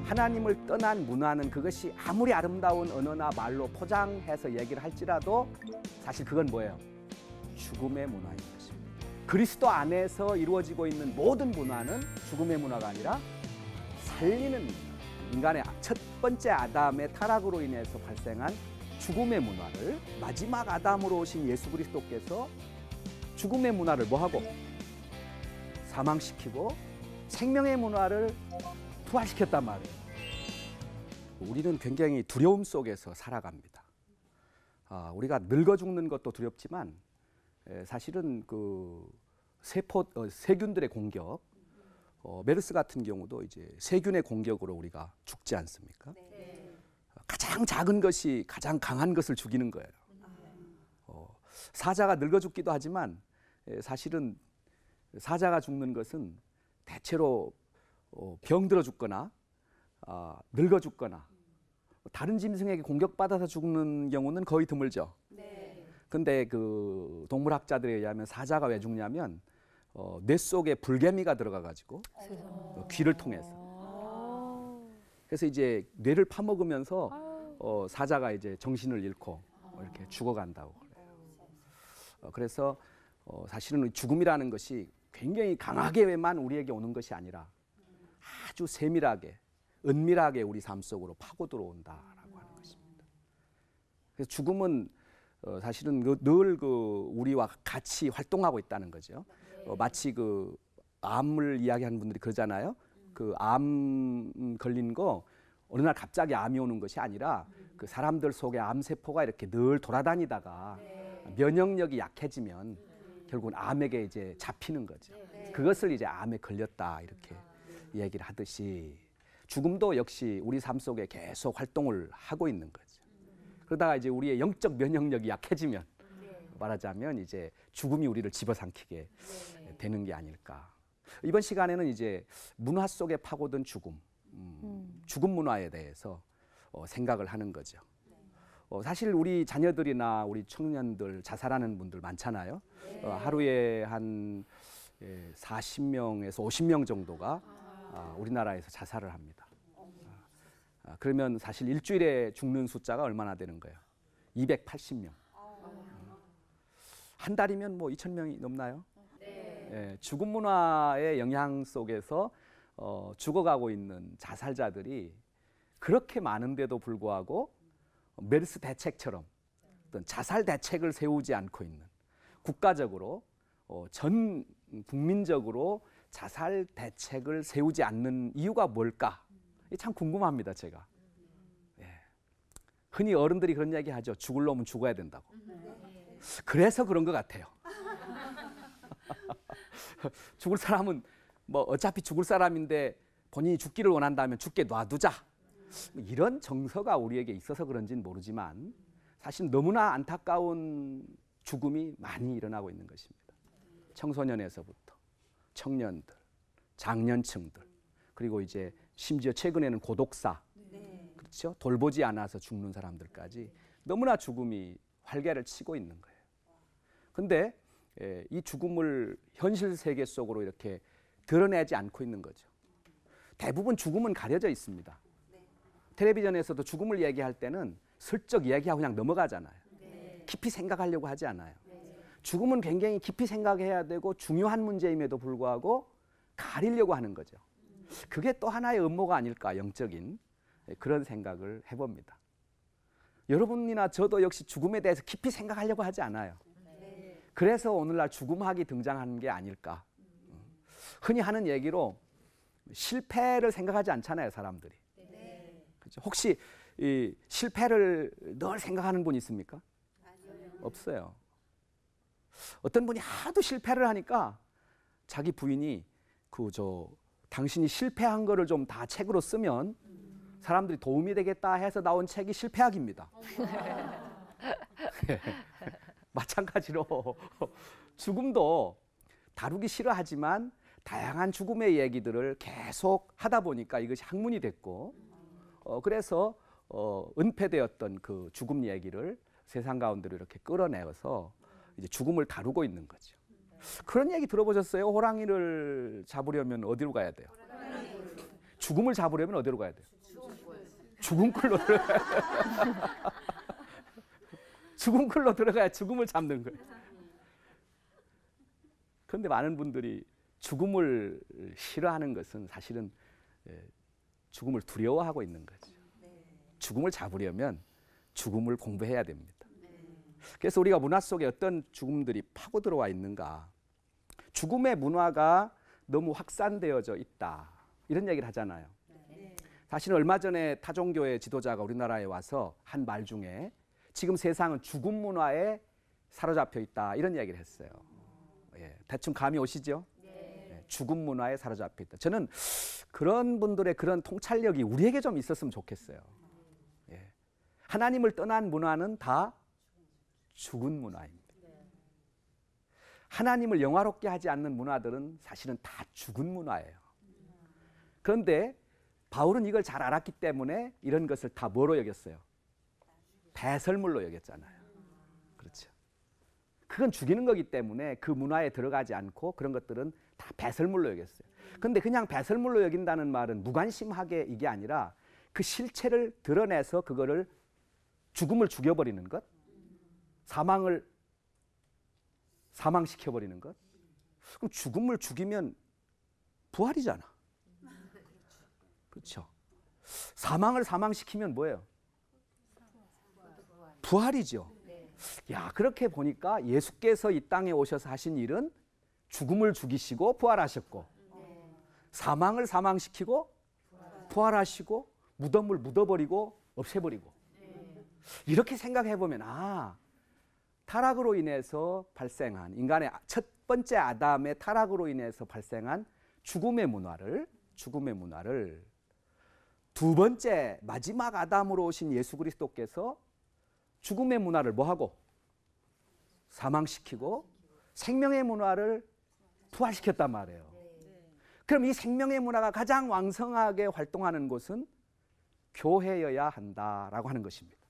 하나님을 떠난 문화는 그것이 아무리 아름다운 언어나 말로 포장해서 얘기를 할지라도 사실 그건 뭐예요? 죽음의 문화인 것입니다. 그리스도 안에서 이루어지고 있는 모든 문화는 죽음의 문화가 아니라 살리는 문화. 인간의 첫 번째 아담의 타락으로 인해서 발생한 죽음의 문화를 마지막 아담으로 오신 예수 그리스도께서 죽음의 문화를 뭐하고? 사망시키고 생명의 문화를 부활시켰단 말이에요. 우리는 굉장히 두려움 속에서 살아갑니다. 우리가 늙어 죽는 것도 두렵지만 사실은 그 세균들의 공격, 메르스 같은 경우도 이제 세균의 공격으로 우리가 죽지 않습니까? 네. 가장 작은 것이 가장 강한 것을 죽이는 거예요. 사자가 늙어 죽기도 하지만 사실은 사자가 죽는 것은 대체로 병들어 죽거나 늙어 죽거나 다른 짐승에게 공격받아서 죽는 경우는 거의 드물죠. 네. 근데 그 동물학자들에 의하면 사자가 왜 죽냐면 뇌 속에 불개미가 들어가 가지고 귀를 통해서. 그래서 이제 뇌를 파먹으면서 사자가 이제 정신을 잃고 이렇게 죽어간다고 그래요. 그래서 사실은 죽음이라는 것이 굉장히 강하게만 우리에게 오는 것이 아니라 아주 세밀하게, 은밀하게 우리 삶 속으로 파고 들어온다라고 하는 것입니다. 그래서 죽음은 사실은 늘 우리와 같이 활동하고 있다는 거죠. 마치 그 암을 이야기하는 분들이 그러잖아요. 그 암 걸린 거 어느 날 갑자기 암이 오는 것이 아니라 그 사람들 속에 암세포가 이렇게 늘 돌아다니다가 면역력이 약해지면 결국은 암에게 이제 잡히는 거죠. 그것을 이제 암에 걸렸다 이렇게 얘기를 하듯이 죽음도 역시 우리 삶 속에 계속 활동을 하고 있는 거죠. 그러다가 이제 우리의 영적 면역력이 약해지면 말하자면 이제 죽음이 우리를 집어삼키게 되는 게 아닐까. 이번 시간에는 이제 문화 속에 파고든 죽음, 죽음 문화에 대해서 생각을 하는 거죠. 사실 우리 자녀들이나 우리 청년들 자살하는 분들 많잖아요. 하루에 한 40명에서 50명 정도가 우리나라에서 자살을 합니다. 그러면 사실 일주일에 죽는 숫자가 얼마나 되는 거예요? 280명. 한 달이면 뭐 2,000명이 넘나요? 네. 죽음 문화의 영향 속에서 죽어가고 있는 자살자들이 그렇게 많은데도 불구하고 메르스 대책처럼 어떤 자살 대책을 세우지 않고 있는 국가적으로 전 국민적으로 자살 대책을 세우지 않는 이유가 뭘까? 참 궁금합니다, 제가. 예. 흔히 어른들이 그런 이야기 하죠. 죽을 놈은 죽어야 된다고. 그래서 그런 것 같아요. 죽을 사람은 뭐 어차피 죽을 사람인데 본인이 죽기를 원한다면 죽게 놔두자. 이런 정서가 우리에게 있어서 그런지는 모르지만 사실 너무나 안타까운 죽음이 많이 일어나고 있는 것입니다. 청소년에서부터 청년들, 장년층들, 그리고 이제 심지어 최근에는 고독사, 그렇죠? 돌보지 않아서 죽는 사람들까지 너무나 죽음이 활개를 치고 있는 거예요. 근데 이 죽음을 현실 세계 속으로 이렇게 드러내지 않고 있는 거죠. 대부분 죽음은 가려져 있습니다. 텔레비전에서도 죽음을 얘기할 때는 슬쩍 얘기하고 그냥 넘어가잖아요. 깊이 생각하려고 하지 않아요. 죽음은 굉장히 깊이 생각해야 되고 중요한 문제임에도 불구하고 가리려고 하는 거죠. 그게 또 하나의 음모가 아닐까, 영적인 그런 생각을 해봅니다. 여러분이나 저도 역시 죽음에 대해서 깊이 생각하려고 하지 않아요. 그래서 오늘날 죽음학이 등장하는 게 아닐까. 흔히 하는 얘기로 실패를 생각하지 않잖아요, 사람들이. 그렇죠? 혹시 이 실패를 늘 생각하는 분 있습니까? 없어요. 어떤 분이 하도 실패를 하니까 자기 부인이 당신이 실패한 거를 좀 다 책으로 쓰면 사람들이 도움이 되겠다 해서 나온 책이 실패학입니다. 마찬가지로 죽음도 다루기 싫어하지만 다양한 죽음의 얘기들을 계속 하다 보니까 이것이 학문이 됐고, 그래서 은폐되었던 그 죽음 얘기를 세상 가운데로 이렇게 끌어내어서 이제 죽음을 다루고 있는 거죠. 그런 얘기 들어보셨어요? 호랑이를 잡으려면 어디로 가야 돼요? 죽음을 잡으려면 어디로 가야 돼요? 죽은 클로 들어가야 죽은 클로 들어가야 죽음을 잡는 거예요. 그런데 많은 분들이 죽음을 싫어하는 것은 사실은 죽음을 두려워하고 있는 거죠. 죽음을 잡으려면 죽음을 공부해야 됩니다. 그래서 우리가 문화 속에 어떤 죽음들이 파고 들어와 있는가. 죽음의 문화가 너무 확산되어져 있다. 이런 얘기를 하잖아요. 사실은 얼마 전에 타종교의 지도자가 우리나라에 와서 한 말 중에 지금 세상은 죽음 문화에 사로잡혀 있다. 이런 얘기를 했어요. 대충 감이 오시죠? 죽음 문화에 사로잡혀 있다. 저는 그런 분들의 그런 통찰력이 우리에게 좀 있었으면 좋겠어요. 하나님을 떠난 문화는 다 죽은 문화입니다. 하나님을 영화롭게 하지 않는 문화들은 사실은 다 죽은 문화예요. 그런데 바울은 이걸 잘 알았기 때문에 이런 것을 다 뭐로 여겼어요? 배설물로 여겼잖아요. 그렇죠. 그건 죽이는 거기 때문에 그 문화에 들어가지 않고 그런 것들은 다 배설물로 여겼어요. 근데 그냥 배설물로 여긴다는 말은 무관심하게 이게 아니라 그 실체를 드러내서 그거를 죽음을 죽여버리는 것, 사망을 사망시켜버리는 것. 그럼 죽음을 죽이면 부활이잖아. 그렇죠. 사망을 사망시키면 뭐예요? 부활이죠. 야, 그렇게 보니까 예수께서 이 땅에 오셔서 하신 일은 죽음을 죽이시고 부활하셨고, 사망을 사망시키고 부활하시고, 무덤을 묻어버리고 없애버리고. 이렇게 생각해 보면 타락으로 인해서 발생한 인간의 첫 번째 아담의 타락으로 인해서 발생한 죽음의 문화를 두 번째 마지막 아담으로 오신 예수 그리스도께서 죽음의 문화를 뭐하고? 사망시키고 생명의 문화를 부활시켰단 말이에요. 그럼 이 생명의 문화가 가장 왕성하게 활동하는 곳은 교회여야 한다라고 하는 것입니다.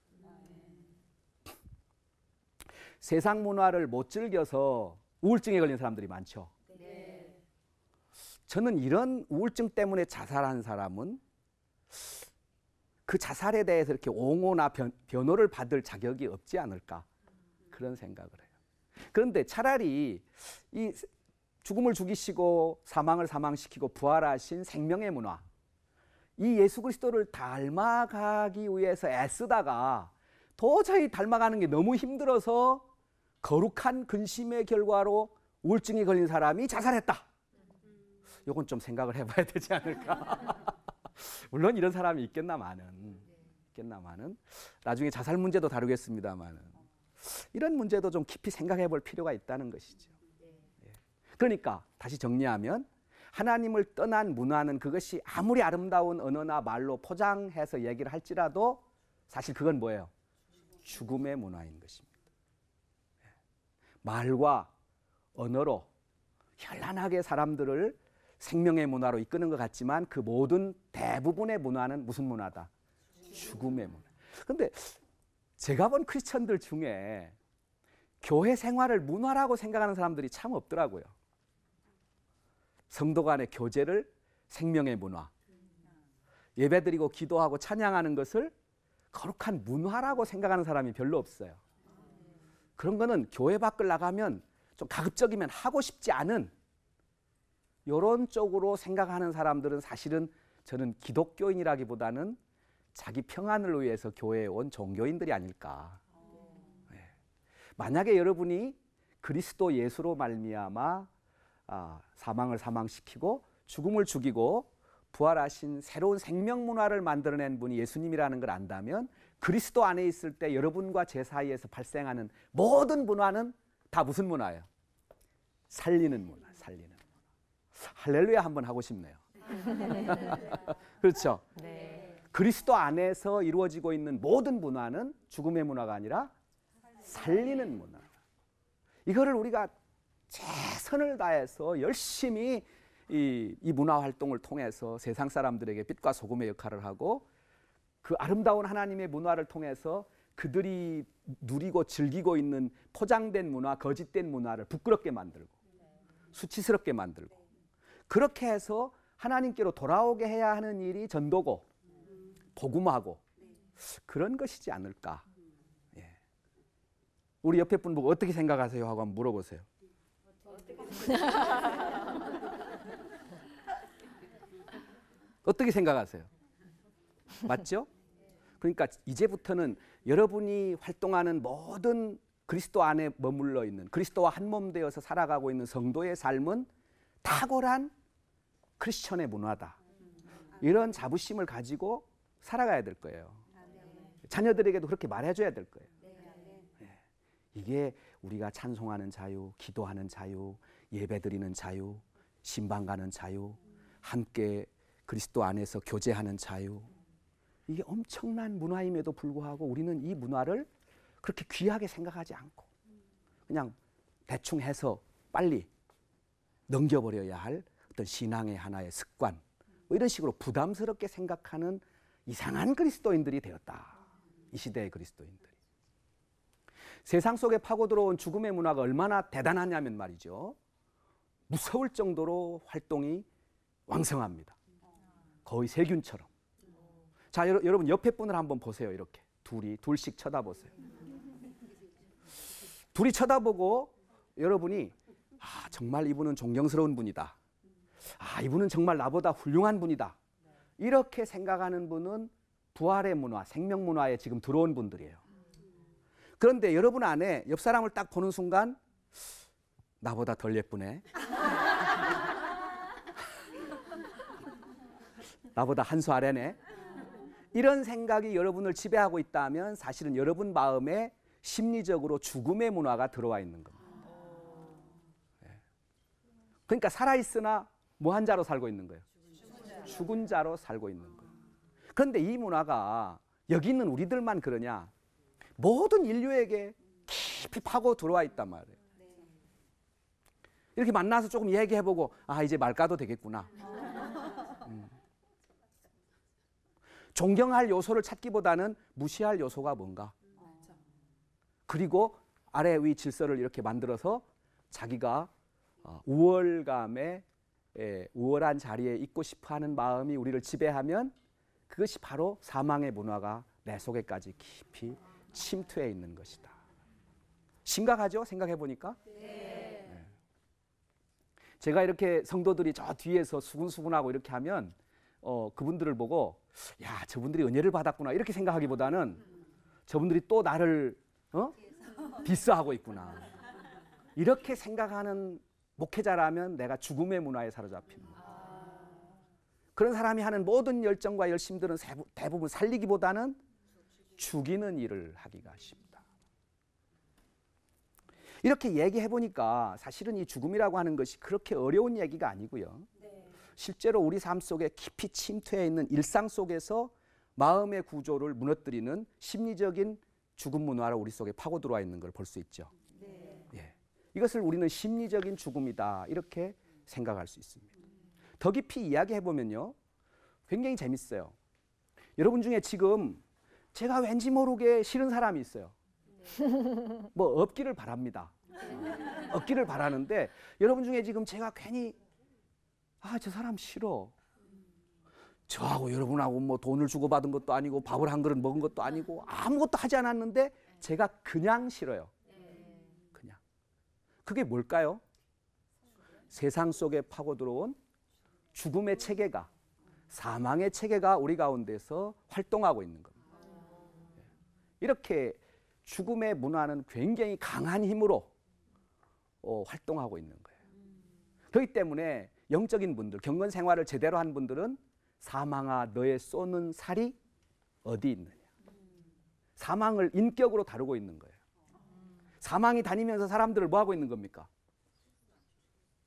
세상 문화를 못 즐겨서 우울증에 걸린 사람들이 많죠. 저는 이런 우울증 때문에 자살한 사람은 그 자살에 대해서 이렇게 옹호나 변호를 받을 자격이 없지 않을까, 그런 생각을 해요. 그런데 차라리 이 죽음을 죽이시고 사망을 사망시키고 부활하신 생명의 문화, 이 예수 그리스도를 닮아가기 위해서 애쓰다가 도저히 닮아가는 게 너무 힘들어서 거룩한 근심의 결과로 우울증이 걸린 사람이 자살했다. 이건 좀 생각을 해봐야 되지 않을까. 물론 이런 사람이 있겠나마는 나중에 자살 문제도 다루겠습니다마는 이런 문제도 좀 깊이 생각해 볼 필요가 있다는 것이죠. 그러니까 다시 정리하면 하나님을 떠난 문화는 그것이 아무리 아름다운 언어나 말로 포장해서 얘기를 할지라도 사실 그건 뭐예요? 죽음의 문화인 것입니다. 말과 언어로 현란하게 사람들을 생명의 문화로 이끄는 것 같지만 그 모든 대부분의 문화는 무슨 문화다? 죽음의 문화. 그런데 제가 본 크리스천들 중에 교회 생활을 문화라고 생각하는 사람들이 참 없더라고요. 성도 간의 교제를 생명의 문화, 예배드리고 기도하고 찬양하는 것을 거룩한 문화라고 생각하는 사람이 별로 없어요. 그런 거는 교회 밖을 나가면 좀 가급적이면 하고 싶지 않은 이런 쪽으로 생각하는 사람들은 사실은 저는 기독교인이라기보다는 자기 평안을 위해서 교회에 온 종교인들이 아닐까. 만약에 여러분이 그리스도 예수로 말미암아 사망을 사망시키고 죽음을 죽이고 부활하신 새로운 생명 문화를 만들어낸 분이 예수님이라는 걸 안다면 그리스도 안에 있을 때 여러분과 제 사이에서 발생하는 모든 문화는 다 무슨 문화예요? 살리는 문화, 살리는 문화. 할렐루야 한번 하고 싶네요. 그렇죠? 네. 그리스도 안에서 이루어지고 있는 모든 문화는 죽음의 문화가 아니라 살리는 문화. 이거를 우리가 최선을 다해서 열심히 이 문화 활동을 통해서 세상 사람들에게 빛과 소금의 역할을 하고 그 아름다운 하나님의 문화를 통해서 그들이 누리고 즐기고 있는 포장된 문화, 거짓된 문화를 부끄럽게 만들고 수치스럽게 만들고 그렇게 해서 하나님께로 돌아오게 해야 하는 일이 전도고 복음하고 그런 것이지 않을까. 예. 우리 옆에 분 보고 어떻게 생각하세요? 하고 한번 물어보세요. 어떻게 생각하세요? 맞죠? 그러니까 이제부터는 여러분이 활동하는 모든 그리스도 안에 머물러 있는, 그리스도와 한 몸 되어서 살아가고 있는 성도의 삶은 탁월한 크리스천의 문화다. 이런 자부심을 가지고 살아가야 될 거예요. 자녀들에게도 그렇게 말해줘야 될 거예요. 네. 이게 우리가 찬송하는 자유, 기도하는 자유, 예배드리는 자유, 신방 가는 자유, 함께 그리스도 안에서 교제하는 자유, 이게 엄청난 문화임에도 불구하고 우리는 이 문화를 그렇게 귀하게 생각하지 않고 그냥 대충 해서 빨리 넘겨버려야 할 어떤 신앙의 하나의 습관, 뭐 이런 식으로 부담스럽게 생각하는 이상한 그리스도인들이 되었다. 이 시대의 그리스도인들이. 세상 속에 파고들어온 죽음의 문화가 얼마나 대단하냐면 말이죠. 무서울 정도로 활동이 왕성합니다. 거의 세균처럼. 자, 여러분 옆에 분을 한번 보세요. 이렇게 둘씩 쳐다보세요. 둘이 쳐다보고 여러분이 정말 이분은 존경스러운 분이다. 이분은 정말 나보다 훌륭한 분이다. 이렇게 생각하는 분은 부활의 문화, 생명 문화에 지금 들어온 분들이에요. 그런데 여러분 안에 옆 사람을 딱 보는 순간 나보다 덜 예쁘네. 나보다 한 수 아래네. 이런 생각이 여러분을 지배하고 있다면 사실은 여러분 마음에 심리적으로 죽음의 문화가 들어와 있는 겁니다. 그러니까 살아있으나 뭐한 자로 살고 있는 거예요? 죽은 자로 살고 있는 거예요. 그런데 이 문화가 여기 있는 우리들만 그러냐? 모든 인류에게 깊이 파고 들어와 있단 말이에요. 이렇게 만나서 조금 얘기해보고 이제 말 까도 되겠구나. 존경할 요소를 찾기보다는 무시할 요소가 뭔가. 그리고 아래 위 질서를 이렇게 만들어서 자기가 우월감에 우월한 자리에 있고 싶어하는 마음이 우리를 지배하면 그것이 바로 사망의 문화가 내 속에까지 깊이 침투해 있는 것이다. 심각하죠? 생각해 보니까. 네. 제가 이렇게 성도들이 저 뒤에서 수군수군하고 이렇게 하면 그분들을 보고 야, 저분들이 은혜를 받았구나 이렇게 생각하기보다는 저분들이 또 나를 디스하고 있구나 이렇게 생각하는 목회자라면 내가 죽음의 문화에 사로잡히는 거예요. 그런 사람이 하는 모든 열정과 열심들은 대부분 살리기보다는 죽이는 일을 하기가 쉽다. 이렇게 얘기해 보니까 사실은 이 죽음이라고 하는 것이 그렇게 어려운 얘기가 아니고요. 실제로 우리 삶 속에 깊이 침투해 있는 일상 속에서 마음의 구조를 무너뜨리는 심리적인 죽음 문화로 우리 속에 파고 들어와 있는 걸 볼 수 있죠. 예. 이것을 우리는 심리적인 죽음이다 이렇게 생각할 수 있습니다. 더 깊이 이야기해 보면요, 굉장히 재밌어요. 여러분 중에 지금 제가 왠지 모르게 싫은 사람이 있어요. 뭐 없기를 바랍니다. 없기를 바라는데 여러분 중에 지금 제가 괜히 저 사람 싫어. 저하고 여러분하고 뭐 돈을 주고 받은 것도 아니고 밥을 한 그릇 먹은 것도 아니고 아무것도 하지 않았는데 제가 그냥 싫어요. 그냥. 그게 뭘까요? 세상 속에 파고 들어온 죽음의 체계가, 사망의 체계가 우리 가운데서 활동하고 있는 겁니다. 이렇게 죽음의 문화는 굉장히 강한 힘으로 활동하고 있는 거예요. 그렇기 때문에 영적인 분들, 경건 생활을 제대로 한 분들은 사망아 너의 쏘는 살이 어디 있느냐. 사망을 인격으로 다루고 있는 거예요. 사망이 다니면서 사람들을 뭐 하고 있는 겁니까?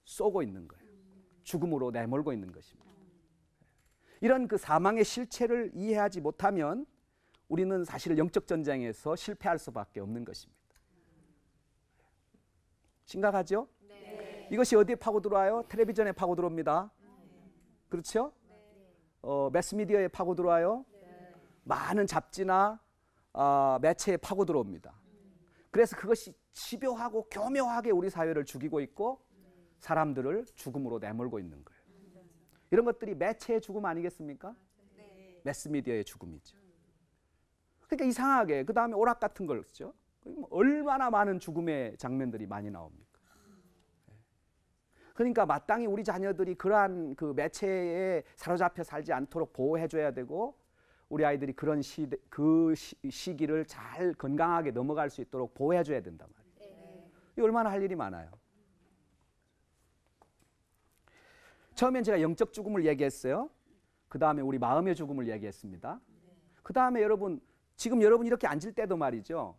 쏘고 있는 거예요. 죽음으로 내몰고 있는 것입니다. 이런 그 사망의 실체를 이해하지 못하면 우리는 사실 영적 전쟁에서 실패할 수밖에 없는 것입니다. 심각하죠? 네. 이것이 어디에 파고 들어와요? 텔레비전에 파고 들어옵니다. 그렇죠? 매스미디어에 파고 들어와요. 많은 잡지나 매체에 파고 들어옵니다. 그래서 그것이 집요하고 교묘하게 우리 사회를 죽이고 있고 사람들을 죽음으로 내몰고 있는 거예요. 이런 것들이 매체의 죽음 아니겠습니까? 매스미디어의 죽음이죠. 그러니까 이상하게 그 다음에 오락 같은 걸 쓰죠. 얼마나 많은 죽음의 장면들이 많이 나옵니까? 그러니까 마땅히 우리 자녀들이 그러한 그 매체에 사로잡혀 살지 않도록 보호해줘야 되고, 우리 아이들이 그런 시기를 잘 건강하게 넘어갈 수 있도록 보호해줘야 된단 말이에요. 이 얼마나 할 일이 많아요. 처음엔 제가 영적 죽음을 얘기했어요. 그 다음에 우리 마음의 죽음을 얘기했습니다. 그 다음에 여러분, 지금 여러분 이렇게 앉을 때도 말이죠.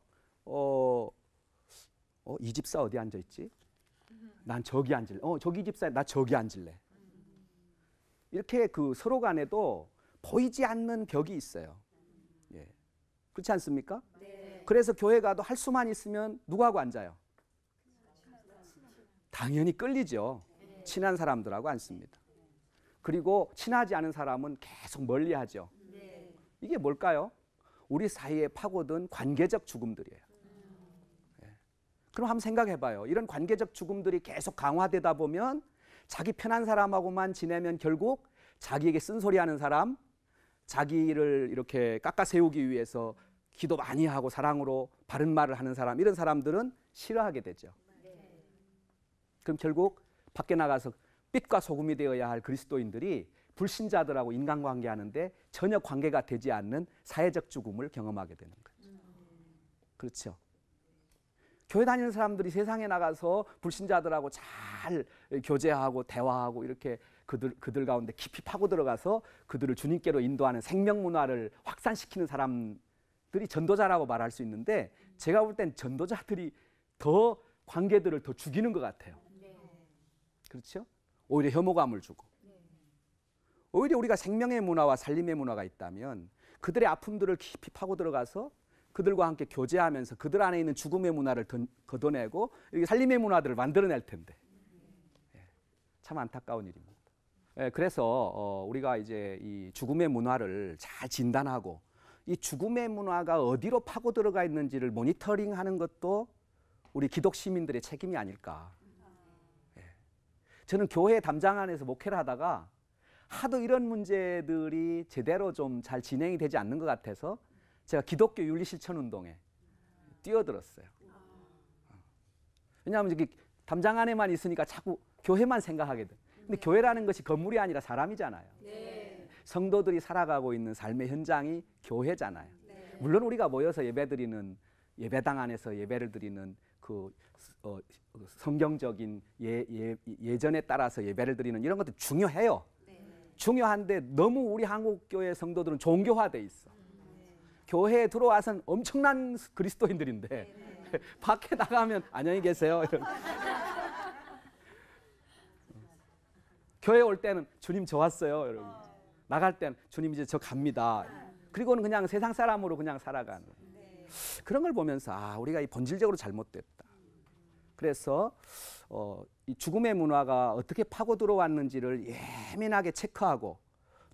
이 집사 어디 앉아 있지? 난 저기 앉을래. 저기 집사, 나 저기 앉을래. 이렇게 그 서로 간에도 보이지 않는 벽이 있어요. 예. 그렇지 않습니까? 네. 그래서 교회 가도 할 수만 있으면 누구하고 앉아요? 당연히 끌리죠. 네. 친한 사람들하고 앉습니다. 그리고 친하지 않은 사람은 계속 멀리하죠. 네. 이게 뭘까요? 우리 사이에 파고든 관계적 죽음들이에요. 그럼 한번 생각해봐요. 이런 관계적 죽음들이 계속 강화되다 보면 자기 편한 사람하고만 지내면 결국 자기에게 쓴소리하는 사람, 자기를 이렇게 깎아 세우기 위해서 기도 많이 하고 사랑으로 바른 말을 하는 사람, 이런 사람들은 싫어하게 되죠. 그럼 결국 밖에 나가서 빛과 소금이 되어야 할 그리스도인들이 불신자들하고 인간관계하는데 전혀 관계가 되지 않는 사회적 죽음을 경험하게 되는 거죠. 그렇죠. 교회 다니는 사람들이 세상에 나가서 불신자들하고 잘 교제하고 대화하고 이렇게 그들 가운데 깊이 파고 들어가서 그들을 주님께로 인도하는 생명 문화를 확산시키는 사람들이 전도자라고 말할 수 있는데, 제가 볼 땐 전도자들이 더 관계들을 더 죽이는 것 같아요. 그렇죠? 오히려 혐오감을 주고. 오히려 우리가 생명의 문화와 살림의 문화가 있다면 그들의 아픔들을 깊이 파고 들어가서 그들과 함께 교제하면서 그들 안에 있는 죽음의 문화를 걷어내고 살림의 문화들을 만들어낼 텐데, 참 안타까운 일입니다. 그래서 우리가 이제 이 죽음의 문화를 잘 진단하고 이 죽음의 문화가 어디로 파고 들어가 있는지를 모니터링하는 것도 우리 기독 시민들의 책임이 아닐까. 저는 교회 담장 안에서 목회를 하다가 하도 이런 문제들이 제대로 좀 잘 진행이 되지 않는 것 같아서 제가 기독교 윤리실천운동에 뛰어들었어요. 왜냐하면 여기 담장 안에만 있으니까 자꾸 교회만 생각하게 돼. 근데 교회라는 것이 건물이 아니라 사람이잖아요. 성도들이 살아가고 있는 삶의 현장이 교회잖아요. 물론 우리가 모여서 예배드리는, 예배당 안에서 예배를 드리는 그 성경적인 예전에 따라서 예배를 드리는 이런 것도 중요해요. 중요한데 너무 우리 한국 교회 성도들은 종교화돼 있어. 교회에 들어와서는 엄청난 그리스도인들인데 밖에 나가면 안녕히 계세요. 교회 올 때는 주님 저 왔어요, 여러분. 나갈 때는 주님 이제 저 갑니다. 그리고는 그냥 세상 사람으로 그냥 살아가는. 그런 걸 보면서 우리가 이 본질적으로 잘못됐다. 그래서 이 죽음의 문화가 어떻게 파고 들어왔는지를 예민하게 체크하고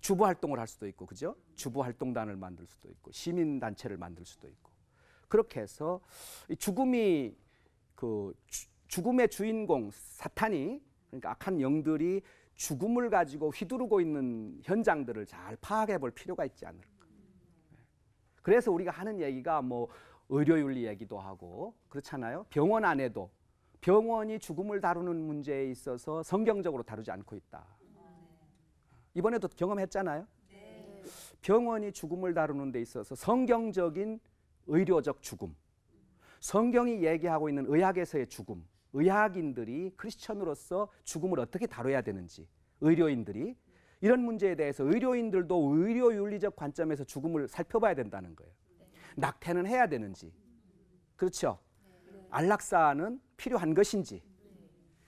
주부 활동을 할 수도 있고, 그죠? 주부 활동단을 만들 수도 있고, 시민 단체를 만들 수도 있고, 그렇게 해서 이 죽음이 죽음의 주인공 사탄이, 그러니까 악한 영들이 죽음을 가지고 휘두르고 있는 현장들을 잘 파악해 볼 필요가 있지 않을까. 그래서 우리가 하는 얘기가 뭐 의료윤리 얘기도 하고 그렇잖아요. 병원 안에도 병원이 죽음을 다루는 문제에 있어서 성경적으로 다루지 않고 있다. 이번에도 경험했잖아요. 병원이 죽음을 다루는 데 있어서 성경적인 의료적 죽음, 성경이 얘기하고 있는 의학에서의 죽음, 의학인들이 크리스천으로서 죽음을 어떻게 다뤄야 되는지, 의료인들이 이런 문제에 대해서 의료인들도 의료윤리적 관점에서 죽음을 살펴봐야 된다는 거예요. 낙태는 해야 되는지, 그렇죠? 안락사는 필요한 것인지,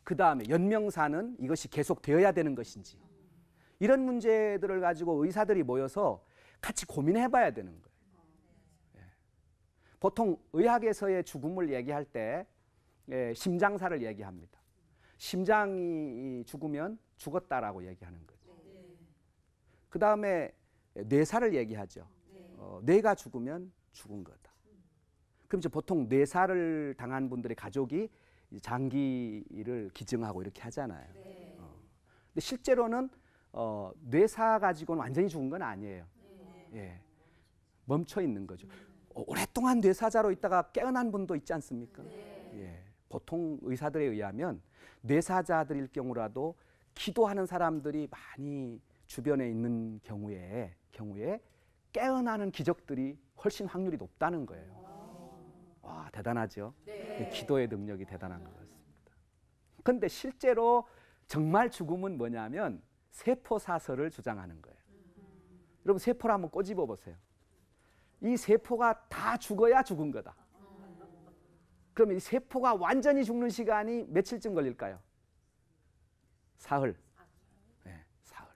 그 다음에 연명사는 이것이 계속 되어야 되는 것인지, 이런 문제들을 가지고 의사들이 모여서 같이 고민해 봐야 되는 거예요. 보통 의학에서의 죽음을 얘기할 때 심장사를 얘기합니다. 심장이 죽으면 죽었다라고 얘기하는 거죠. 그 다음에 뇌사를 얘기하죠. 뇌가 죽으면 죽은 거다. 그럼 이제 보통 뇌사를 당한 분들의 가족이 장기를 기증하고 이렇게 하잖아요. 근데 실제로는 뇌사 가지고는 완전히 죽은 건 아니에요. 멈춰 있는 거죠. 오랫동안 뇌사자로 있다가 깨어난 분도 있지 않습니까? 예, 보통 의사들에 의하면 뇌사자들일 경우라도 기도하는 사람들이 많이 주변에 있는 경우에 깨어나는 기적들이 훨씬 확률이 높다는 거예요. 와, 대단하죠? 기도의 능력이 대단한 것 같습니다. 그런데 실제로 정말 죽음은 뭐냐면 세포사설을 주장하는 거예요. 여러분, 세포를 한번 꼬집어 보세요. 이 세포가 다 죽어야 죽은 거다. 그러면 이 세포가 완전히 죽는 시간이 며칠쯤 걸릴까요? 사흘. 네, 사흘.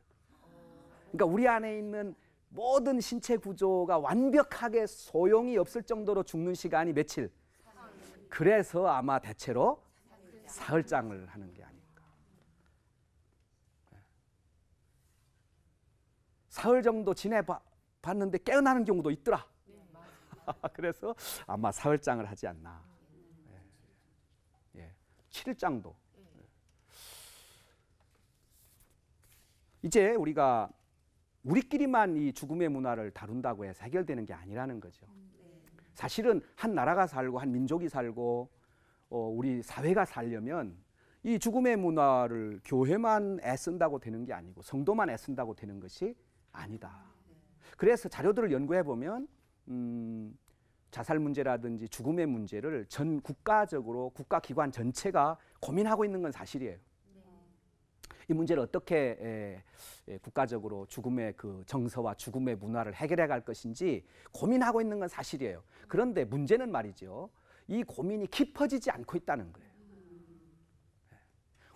그러니까 우리 안에 있는 모든 신체 구조가 완벽하게 소용이 없을 정도로 죽는 시간이 며칠? 그래서 아마 대체로 사흘장을 하는 게 아닌가. 사흘 정도 지내봤는데 깨어나는 경우도 있더라. 그래서 아마 사흘장을 하지 않나. 7일장도. 이제 우리끼리만 이 죽음의 문화를 다룬다고 해서 해결되는 게 아니라는 거죠. 사실은 한 나라가 살고 한 민족이 살고 우리 사회가 살려면 이 죽음의 문화를 교회만 애쓴다고 되는 게 아니고 성도만 애쓴다고 되는 것이 아니다. 그래서 자료들을 연구해 보면 자살 문제라든지 죽음의 문제를 전 국가적으로 국가기관 전체가 고민하고 있는 건 사실이에요. 이 문제를 어떻게 국가적으로 죽음의 그 정서와 죽음의 문화를 해결해 갈 것인지 고민하고 있는 건 사실이에요. 그런데 문제는 말이죠. 이 고민이 깊어지지 않고 있다는 거예요.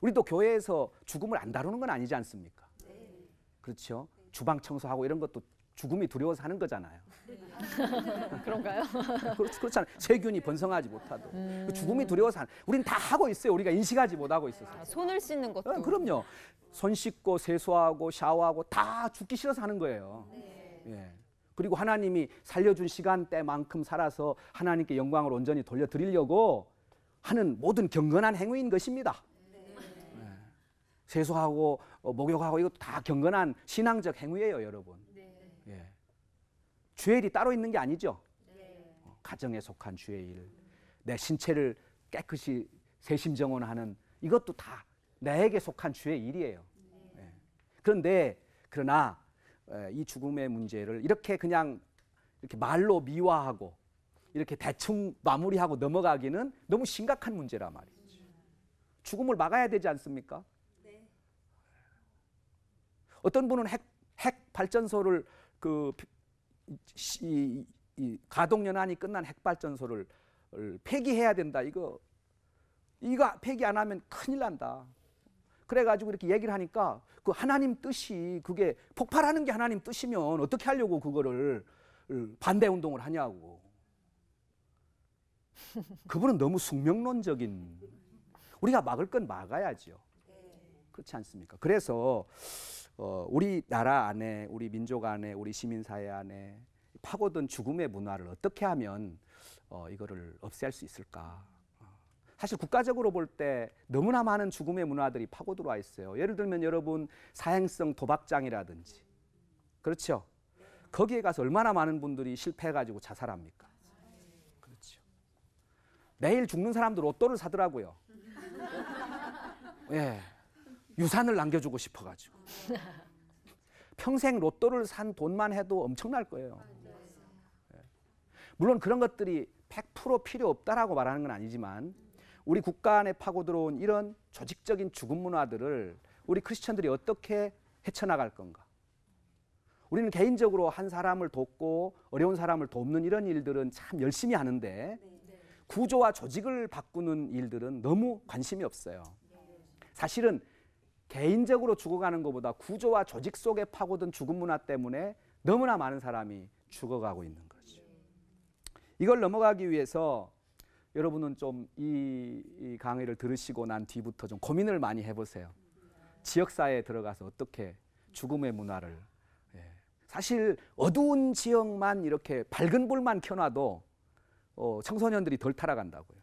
우리도 교회에서 죽음을 안 다루는 건 아니지 않습니까? 그렇죠? 주방 청소하고 이런 것도 죽음이 두려워서 하는 거잖아요. 그런가요? 그렇잖아요. 세균이 번성하지 못하도록. 죽음이 두려워서 우리는 다 하고 있어요. 우리가 인식하지 못하고 있어서. 손을 씻는 것도. 그럼요. 손 씻고 세수하고 샤워하고 다 죽기 싫어서 하는 거예요. 예. 그리고 하나님이 살려준 시간대만큼 살아서 하나님께 영광을 온전히 돌려드리려고 하는 모든 경건한 행위인 것입니다. 예. 세수하고 목욕하고 이것도 다 경건한 신앙적 행위예요, 여러분. 예. 주일이 따로 있는 게 아니죠. 가정에 속한 주일, 내 신체를 깨끗이 세심정원하는 이것도 다 나에게 속한 주의 일이에요. 예. 그러나 이 죽음의 문제를 이렇게 그냥 이렇게 말로 미화하고 이렇게 대충 마무리하고 넘어가기는 너무 심각한 문제란 말이죠. 죽음을 막아야 되지 않습니까? 어떤 분은 핵 발전소를 이 가동 연한이 끝난 핵 발전소를 폐기해야 된다. 이거 폐기 안 하면 큰일 난다. 그래가지고 이렇게 얘기를 하니까 그 하나님 뜻이 그게 폭발하는 게 하나님 뜻이면 어떻게 하려고 그거를 반대 운동을 하냐고. 그분은 너무 숙명론적인. 우리가 막을 건 막아야죠. 그렇지 않습니까? 그래서 우리 나라 안에, 우리 민족 안에, 우리 시민사회 안에 파고든 죽음의 문화를 어떻게 하면 이거를 없앨 수 있을까? 사실 국가적으로 볼 때 너무나 많은 죽음의 문화들이 파고 들어와 있어요. 예를 들면 여러분 사행성 도박장이라든지, 그렇죠? 거기에 가서 얼마나 많은 분들이 실패해가지고 자살합니까? 그렇죠. 내일 죽는 사람도 로또를 사더라고요. 예, 유산을 남겨주고 싶어가지고. 평생 로또를 산 돈만 해도 엄청날 거예요. 예. 물론 그런 것들이 100% 필요 없다라고 말하는 건 아니지만 우리 국가 안에 파고 들어온 이런 조직적인 죽음 문화들을 우리 크리스천들이 어떻게 헤쳐나갈 건가? 우리는 개인적으로 한 사람을 돕고 어려운 사람을 돕는 이런 일들은 참 열심히 하는데 구조와 조직을 바꾸는 일들은 너무 관심이 없어요. 사실은 개인적으로 죽어가는 것보다 구조와 조직 속에 파고든 죽음 문화 때문에 너무나 많은 사람이 죽어가고 있는 거죠. 이걸 넘어가기 위해서 여러분은 좀 이 강의를 들으시고 난 뒤부터 좀 고민을 많이 해보세요. 지역사회에 들어가서 어떻게 죽음의 문화를. 사실 어두운 지역만 이렇게 밝은 불만 켜놔도 청소년들이 덜 타락한다고요.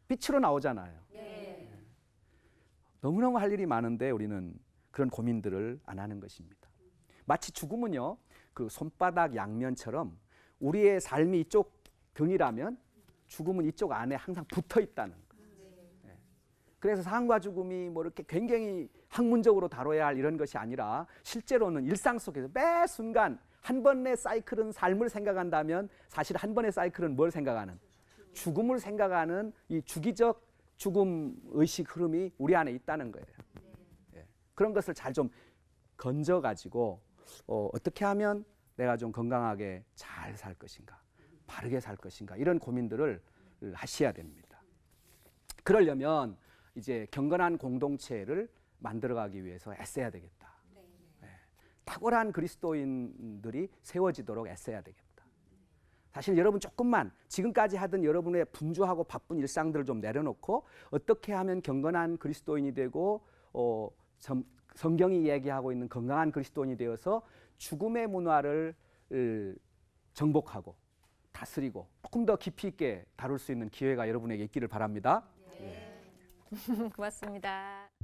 빛으로 나오잖아요. 너무너무 할 일이 많은데 우리는 그런 고민들을 안 하는 것입니다. 마치 죽음은요, 그 손바닥 양면처럼 우리의 삶이 이쪽 등이라면 죽음은 이쪽 안에 항상 붙어 있다는 거예요. 예. 그래서 삶과 죽음이 뭐 이렇게 굉장히 학문적으로 다뤄야 할 이런 것이 아니라 실제로는 일상 속에서 매 순간 한 번의 사이클은 삶을 생각한다면 사실 한 번의 사이클은 뭘 생각하는? 죽음을 생각하는 이 주기적 죽음 의식 흐름이 우리 안에 있다는 거예요. 예. 그런 것을 잘 좀 건져 가지고 어떻게 하면 내가 좀 건강하게 잘 살 것인가, 바르게 살 것인가, 이런 고민들을 하셔야 됩니다. 그러려면 이제 경건한 공동체를 만들어가기 위해서 애써야 되겠다. 예. 탁월한 그리스도인들이 세워지도록 애써야 되겠다. 사실 여러분 조금만 지금까지 하던 여러분의 분주하고 바쁜 일상들을 좀 내려놓고 어떻게 하면 경건한 그리스도인이 되고 성경이 이야기하고 있는 건강한 그리스도인이 되어서 죽음의 문화를 정복하고 다스리고 조금 더 깊이 있게 다룰 수 있는 기회가 여러분에게 있기를 바랍니다. 고맙습니다.